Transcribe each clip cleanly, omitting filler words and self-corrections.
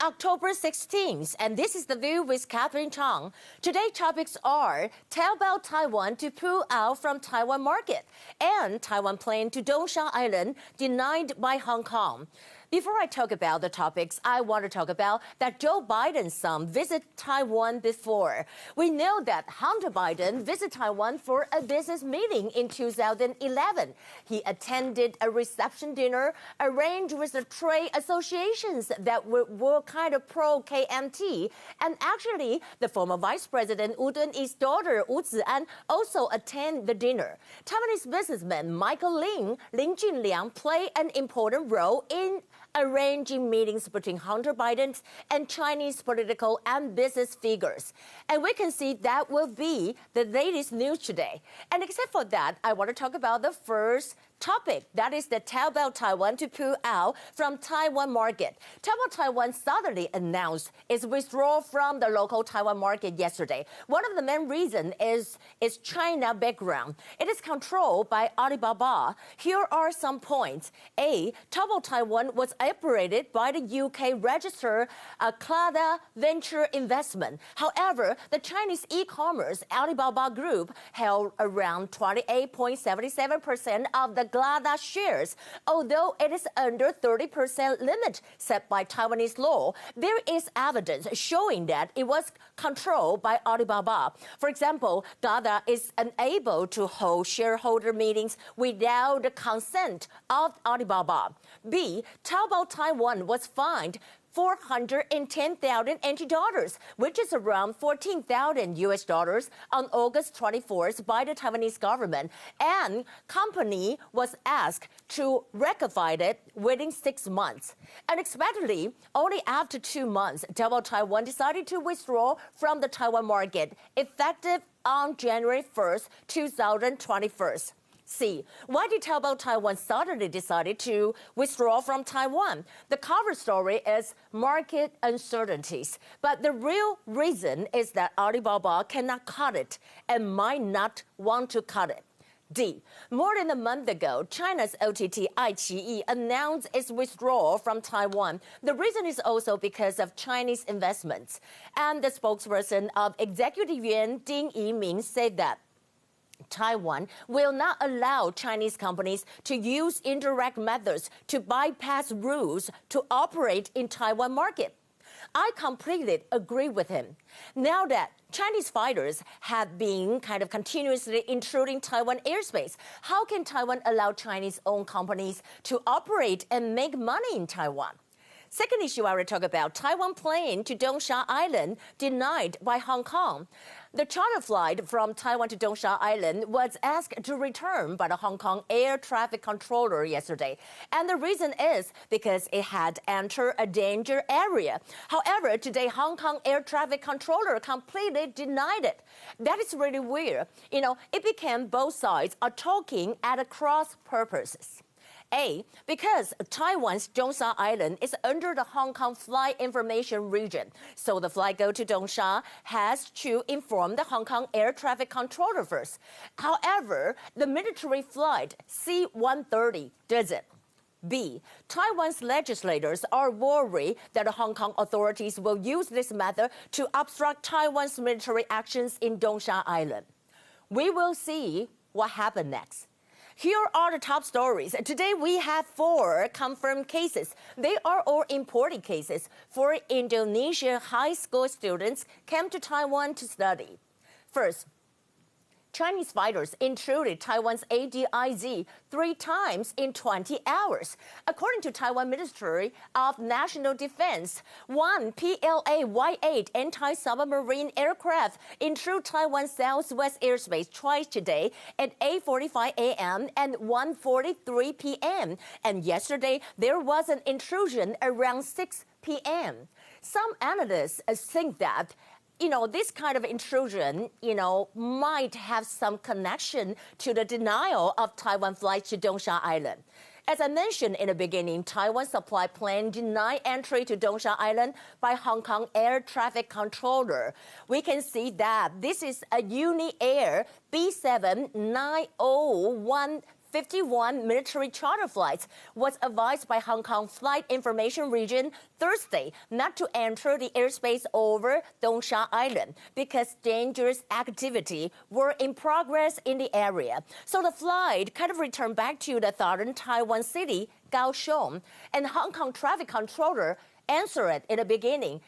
October 16th, and this is The View with Catherine Chang. Today's topics are Taobao Taiwan to pull out from Taiwan market and Taiwan plane to Dongsha Island denied by Hong Kong. Before I talk about the topics, I want to talk about that Joe Biden's son visited Taiwan before. We know that Hunter Biden visited Taiwan for a business meeting in 2011. He attended a reception dinner arranged with the trade associations that were kind of pro-KMT. And actually, the former Vice President Wu Dunyi's daughter, Wu Zian, also attended the dinner. Taiwanese businessman Michael Lin Junliang, played an important role in arranging meetings between Hunter Biden and Chinese political and business figures. And we can see that will be the latest news today. And except for that, I want to talk about the first topic, that is the Taobao Taiwan to pull out from Taiwan market. Taobao Taiwan suddenly announced its withdrawal from the local Taiwan market yesterday. One of the main reasons is its China background. It is controlled by Alibaba. Here are some points. A, Taobao Taiwan was operated by the UK registered Kana Venture Investment. However, the Chinese e-commerce Alibaba Group held around 28.77% of the Glada shares. Although it is under 30% limit set by Taiwanese law, there is evidence showing that it was controlled by Alibaba. For example, Glada is unable to hold shareholder meetings without the consent of Alibaba. B, Taobao Taiwan was fined $410,000 NT, which is around $14,000 on August 24th by the Taiwanese government, and company was asked to rectify it within 6 months. Unexpectedly, only after 2 months, Taobao Taiwan decided to withdraw from the Taiwan market, effective on January 1st, 2021. C, why did Taobao Taiwan suddenly decided to withdraw from Taiwan? The cover story is market uncertainties, but the real reason is that Alibaba cannot cut it and might not want to cut it. D, more than a month ago, China's OTT iQIYI announced its withdrawal from Taiwan. The reason is also because of Chinese investments. And the spokesperson of Executive Yuan Ding Yiming said that Taiwan will not allow Chinese companies to use indirect methods to bypass rules to operate in Taiwan market. I completely agree with him. Now that Chinese fighters have been kind of continuously intruding Taiwan airspace, how can Taiwan allow Chinese-owned companies to operate and make money in Taiwan? Second issue I will talk about, Taiwan plane to Dongsha Island denied by Hong Kong. The charter flight from Taiwan to Dongsha Island was asked to return by the Hong Kong air traffic controller yesterday. And the reason is because it had entered a danger area. However, today, Hong Kong air traffic controller completely denied it. That is really weird. It became both sides are talking at cross purposes. A, because Taiwan's Dongsha Island is under the Hong Kong flight information region, so the flight go to Dongsha has to inform the Hong Kong air traffic controller first. However, the military flight C-130 doesn't. B, Taiwan's legislators are worried that the Hong Kong authorities will use this method to obstruct Taiwan's military actions in Dongsha Island. We will see what happens next. Here are the top stories. Today we have 4 confirmed cases. They are all imported cases. 4 Indonesian high school students came to Taiwan to study. First, Chinese fighters intruded Taiwan's ADIZ 3 times in 20 hours. According to Taiwan Ministry of National Defense, 1 PLA-Y8 anti-submarine aircraft intruded Taiwan's southwest airspace twice today at 8:45 a.m. and 1:43 p.m. And yesterday, there was an intrusion around 6 p.m. Some analysts think that this kind of intrusion, might have some connection to the denial of Taiwan flights to Dongsha Island. As I mentioned in the beginning, Taiwan supply plane denied entry to Dongsha Island by Hong Kong air traffic controller. We can see that this is a Uni Air B79013 51 military charter flights was advised by Hong Kong Flight Information Region Thursday not to enter the airspace over Dongsha Island because dangerous activity were in progress in the area. So the flight kind of returned back to the southern Taiwan city, Kaohsiung, and Hong Kong traffic controller answered in the beginning.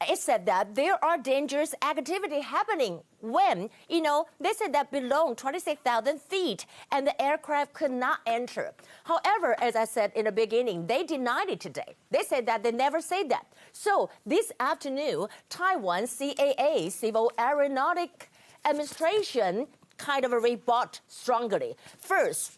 It said that there are dangerous activity happening when, they said that below 26,000 feet and the aircraft could not enter. However, as I said in the beginning, they denied it today. They said that they never said that. So this afternoon, Taiwan CAA, Civil Aeronautic Administration, kind of rebut strongly. First,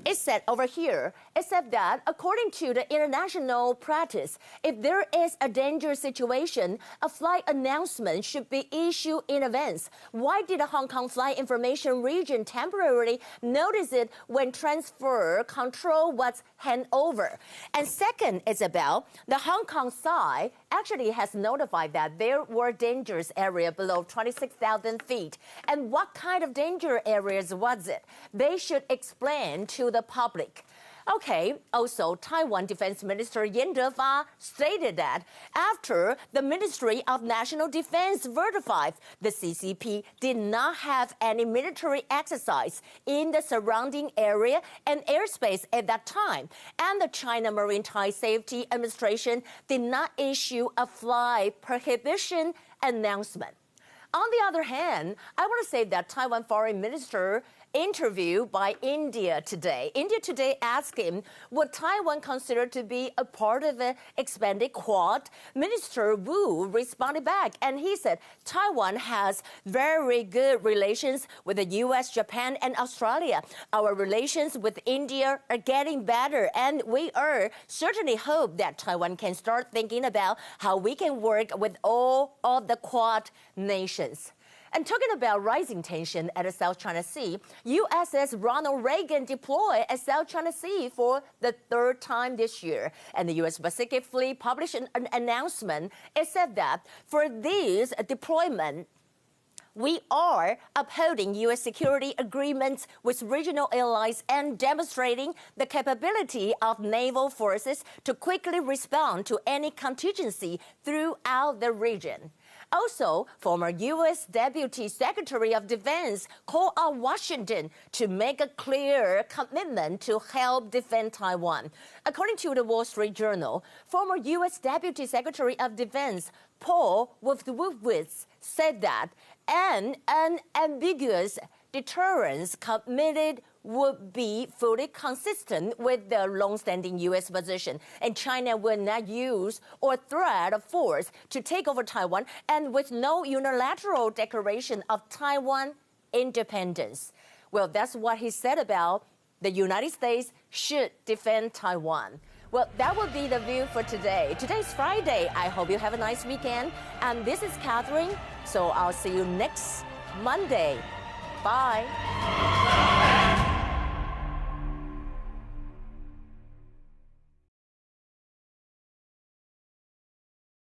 it said over here, it said that according to the international practice, if there is a dangerous situation, a flight announcement should be issued in advance. Why did the Hong Kong Flight Information Region temporarily notice it when transfer control was handed over? And second is about the Hong Kong side actually has notified that there were dangerous areas below 26,000 feet. And what kind of danger areas was it? They should explain to the public. Okay, also, Taiwan Defense Minister Yin Defa stated that after the Ministry of National Defense verified the CCP did not have any military exercise in the surrounding area and airspace at that time, and the China Maritime Safety Administration did not issue a flight prohibition announcement. On the other hand, I want to say that Taiwan Foreign Minister interview by India today. India today asked him, would Taiwan consider to be a part of an expanded Quad? Minister Wu responded back, and he said, Taiwan has very good relations with the U.S., Japan, and Australia. Our relations with India are getting better, and we are certainly hope that Taiwan can start thinking about how we can work with all of the Quad nations. And talking about rising tension at the South China Sea, USS Ronald Reagan deployed at South China Sea for the third time this year. And the U.S. Pacific Fleet published an announcement. It said that for this deployment, we are upholding U.S. security agreements with regional allies and demonstrating the capability of naval forces to quickly respond to any contingency throughout the region. Also, former U.S. Deputy Secretary of Defense called on Washington to make a clear commitment to help defend Taiwan. According to the Wall Street Journal, former U.S. Deputy Secretary of Defense Paul Wolfowitz said that an unambiguous deterrence committed would be fully consistent with the long-standing U.S. position, and China will not use or threat of force to take over Taiwan, and with no unilateral declaration of Taiwan independence. Well, that's what he said about the United States should defend Taiwan. Well, that will be the view for today. Today's Friday. I hope you have a nice weekend. And this is Catherine, so I'll see you next Monday. Bye.